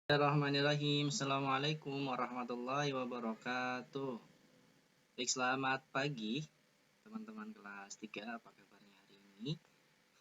Bismillahirrahmanirrahim. Assalamualaikum warahmatullahi wabarakatuh. Baik, selamat pagi teman-teman kelas 3. Apa kabarnya hari ini?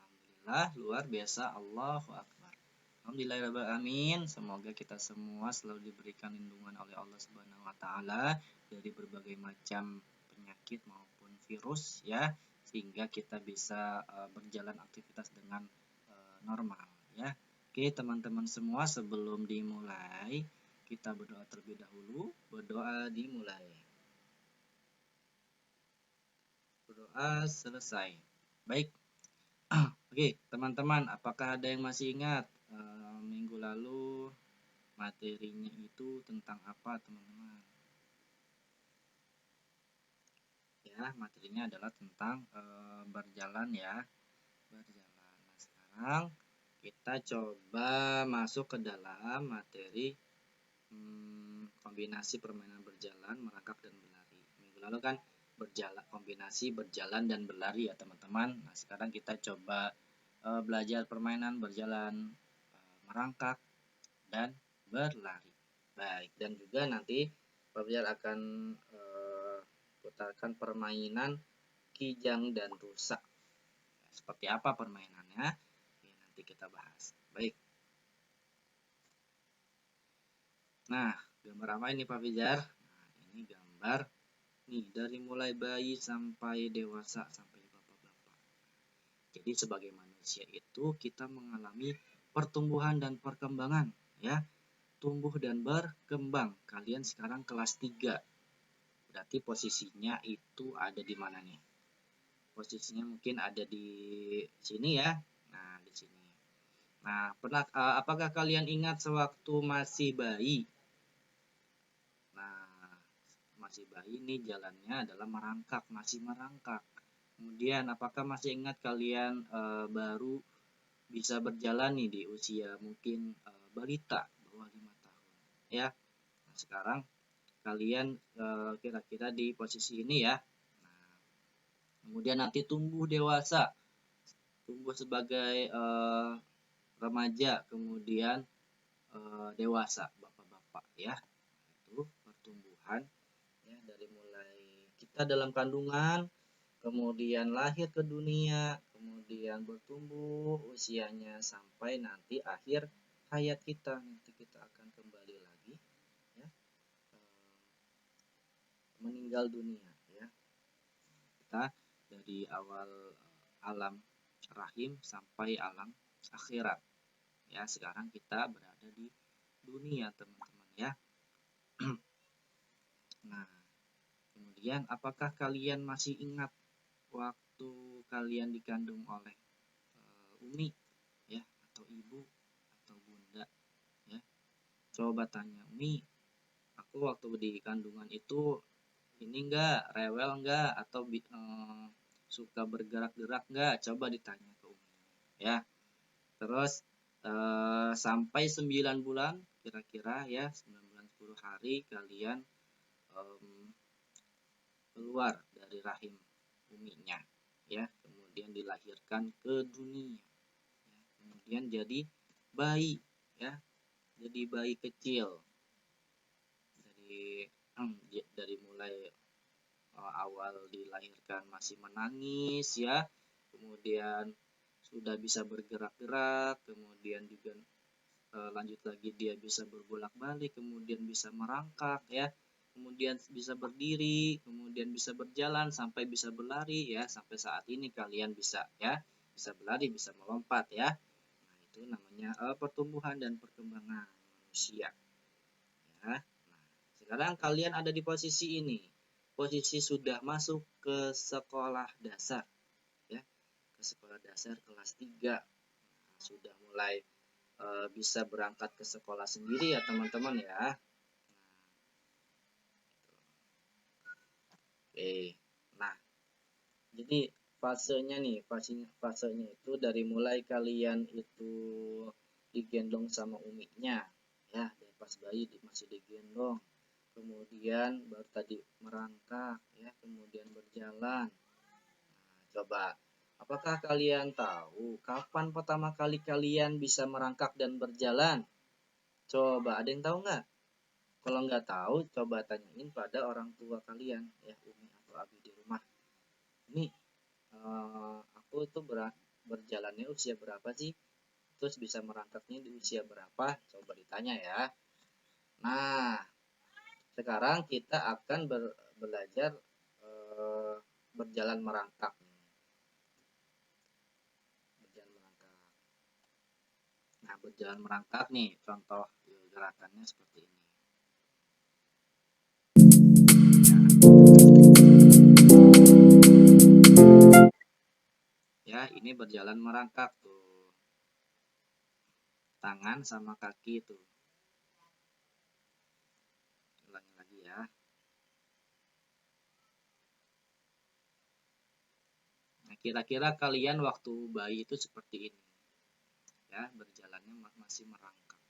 Alhamdulillah, luar biasa. Allahu Akbar. Alhamdulillahirrahmanirrahim. Semoga kita semua selalu diberikan lindungan oleh Allah Subhanahu wa taala dari berbagai macam penyakit maupun virus ya, sehingga kita bisa berjalan aktivitas dengan normal ya. Oke, teman-teman semua, sebelum dimulai, kita berdoa terlebih dahulu. Berdoa dimulai. Berdoa selesai. Baik. Oke, teman-teman, apakah ada yang masih ingat minggu lalu materinya itu tentang apa, teman-teman? Ya, materinya adalah tentang berjalan ya. Berjalan. Nah, sekarang kita coba masuk ke dalam materi kombinasi permainan berjalan, merangkak, dan berlari. Minggu lalu kan kombinasi berjalan dan berlari ya teman-teman. Nah, sekarang kita coba belajar permainan berjalan, merangkak, dan berlari. Baik, dan juga nanti Pak Biar akan putarkan permainan kijang dan rusak. Seperti apa permainannya? Oke, nanti kita bahas. Baik. Nah, gambar apa ini Pak Fijar? Nah, ini gambar nih dari mulai bayi sampai dewasa sampai bapak-bapak. Jadi sebagai manusia itu kita mengalami pertumbuhan dan perkembangan ya. Tumbuh dan berkembang. Kalian sekarang kelas 3. Berarti posisinya itu ada di mana nih? Posisinya mungkin ada di sini ya. Nah, di sini. Nah, apakah kalian ingat sewaktu masih bayi? Nah, masih bayi ini jalannya adalah merangkak, masih merangkak. Kemudian apakah masih ingat kalian baru bisa berjalan nih di usia mungkin balita bawah 5 tahun ya. Nah, sekarang kalian kira-kira di posisi ini ya. Nah, kemudian nanti tumbuh dewasa, tumbuh sebagai remaja, kemudian dewasa, bapak-bapak ya. Itu pertumbuhan ya, dari mulai kita dalam kandungan, kemudian lahir ke dunia, kemudian bertumbuh usianya sampai nanti akhir hayat kita. Nanti kita akan kembali lagi ya, meninggal dunia ya. Kita dari awal alam rahim sampai alam akhirat ya. Sekarang kita berada di dunia teman-teman ya. Nah, kemudian apakah kalian masih ingat waktu kalian dikandung oleh umi ya, atau ibu atau bunda ya? Coba tanya, "Umi, aku waktu di kandungan itu ini enggak, rewel enggak, atau suka bergerak-gerak enggak?" Coba ditanya ke umi ya. Terus sampai 9 bulan kira-kira ya, 9 bulan 10 hari kalian keluar dari rahim uminya ya, kemudian dilahirkan ke dunia ya, kemudian jadi bayi ya, jadi bayi kecil dari mulai awal dilahirkan masih menangis ya, kemudian sudah bisa bergerak-gerak, kemudian juga lanjut lagi dia bisa berbolak-balik, kemudian bisa merangkak ya, kemudian bisa berdiri, kemudian bisa berjalan sampai bisa berlari ya, sampai saat ini kalian bisa ya, bisa berlari, bisa melompat ya. Nah, itu namanya pertumbuhan dan perkembangan manusia ya. Nah, sekarang kalian ada di posisi ini, posisi sudah masuk ke sekolah dasar ya, ke sekolah dasar kelas 3. Nah, sudah mulai bisa berangkat ke sekolah sendiri ya teman-teman ya. Oke, nah jadi fasenya itu dari mulai kalian itu digendong sama uminya ya, dari pas bayi masih digendong, kemudian baru tadi merangkak ya, kemudian berjalan. Nah, coba apakah kalian tahu kapan pertama kali kalian bisa merangkak dan berjalan? Coba ada yang tahu nggak? Kalau nggak tahu, coba tanyain pada orang tua kalian, ya Umi atau Abi di rumah. Umi, aku itu berjalannya usia berapa sih? Terus bisa merangkaknya di usia berapa? Coba ditanya ya. Nah, sekarang kita akan belajar berjalan merangkak. Berjalan merangkak. Nah, berjalan merangkak nih, contoh gerakannya seperti ini. Ya, ini berjalan merangkak tuh. Tangan sama kaki tuh. Ulangi lagi ya. Nah, kira-kira kalian waktu bayi itu seperti ini. Ya, berjalannya masih merangkak.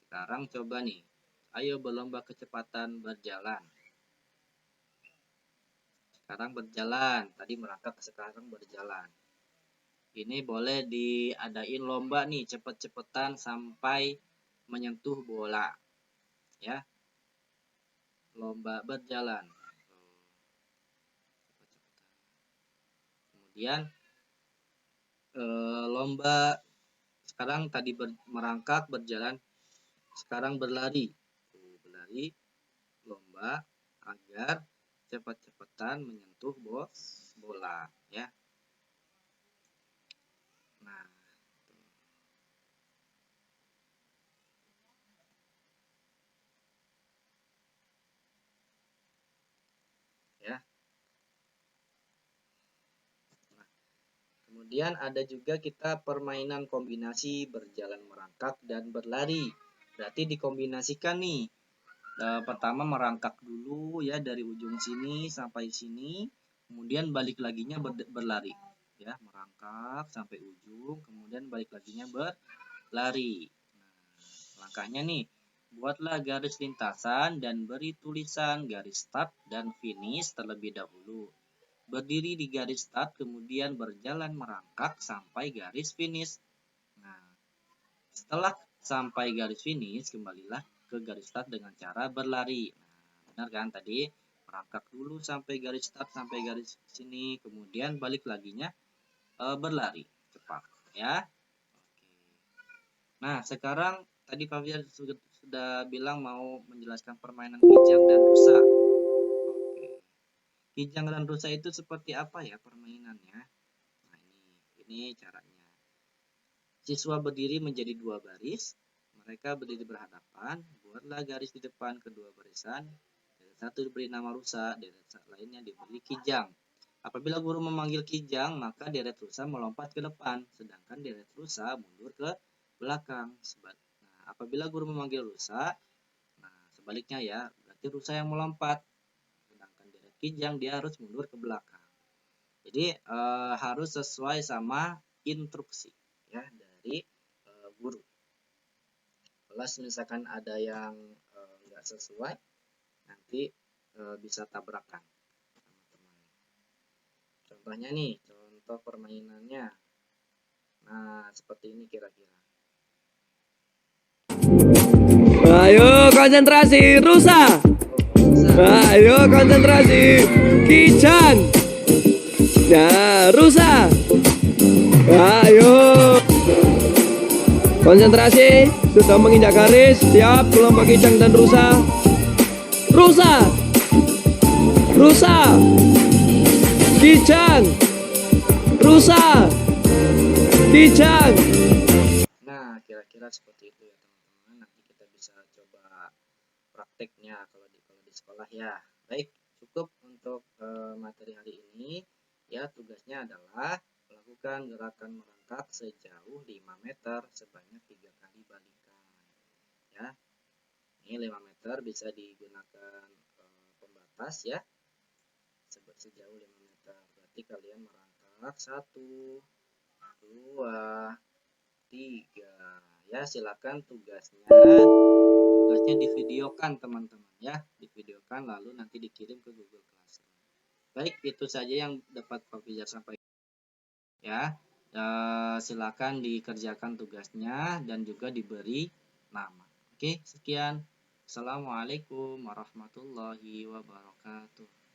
Sekarang coba nih, ayo berlomba kecepatan berjalan. Sekarang berjalan, tadi merangkak, sekarang berjalan. Ini boleh diadain lomba nih, cepet-cepetan sampai menyentuh bola. Ya, lomba berjalan. Kemudian lomba sekarang tadi merangkak berjalan, sekarang berlari. Berlari lomba agar cepat-cepatan menyentuh bola ya. Nah, ya. Nah, kemudian ada juga kita permainan kombinasi berjalan merangkak dan berlari. Berarti dikombinasikan nih. Pertama merangkak dulu ya dari ujung sini sampai sini, kemudian balik laginya berlari. Ya, merangkak sampai ujung, kemudian balik laginya berlari. Nah, langkahnya nih, buatlah garis lintasan dan beri tulisan garis start dan finish terlebih dahulu. Berdiri di garis start, kemudian berjalan merangkak sampai garis finish. Nah, setelah sampai garis finish, kembalilah ke garis start dengan cara berlari. Nah, benar kan tadi? Merangkak dulu sampai garis start, sampai garis sini, kemudian balik laginya berlari cepat. Ya. Nah, sekarang tadi Pak Fian sudah bilang mau menjelaskan permainan kijang dan rusa. Oke. Kijang dan rusa itu seperti apa ya permainannya? Nah, ini caranya. Siswa berdiri menjadi dua baris, mereka berdiri berhadapan, buatlah garis di depan kedua barisan, deret satu diberi nama rusa, deret lainnya diberi kijang. Apabila guru memanggil kijang, maka deret rusa melompat ke depan, sedangkan deret rusa mundur ke belakang. Nah, apabila guru memanggil rusa, nah sebaliknya ya, berarti rusa yang melompat, sedangkan deret kijang dia harus mundur ke belakang. Jadi harus sesuai sama instruksi ya dari guru. Kelas misalkan ada yang nggak sesuai, nanti bisa tabrakan teman-teman. Contohnya nih, contoh permainannya. Nah, seperti ini kira-kira. Ayo konsentrasi, rusa. Ayo konsentrasi, kijang. Nah, rusa. Ayo konsentrasi, sudah menginjak garis, siap kelompok kijang dan rusa. Rusa, rusa, kijang, rusa, kijang. Nah, kira-kira seperti itu ya teman-teman. Nanti kita bisa coba prakteknya kalau di sekolah ya. Baik, cukup untuk materi hari ini. Ya, tugasnya adalah melakukan gerakan merangkak sejauh 5 meter sebanyak 3 kali balikan. Ya, ini 5 meter bisa digunakan pembatas ya, sejauh 5 meter. Berarti kalian merangkak 1, 2, 3. Ya, silakan tugasnya divideokan teman-teman ya, divideokan lalu nanti dikirim ke Google Classroom. Baik, itu saja yang dapat Pak Fijar sampaikan. ya. Silakan dikerjakan tugasnya dan juga diberi nama. Oke, sekian. Assalamualaikum warahmatullahi wabarakatuh.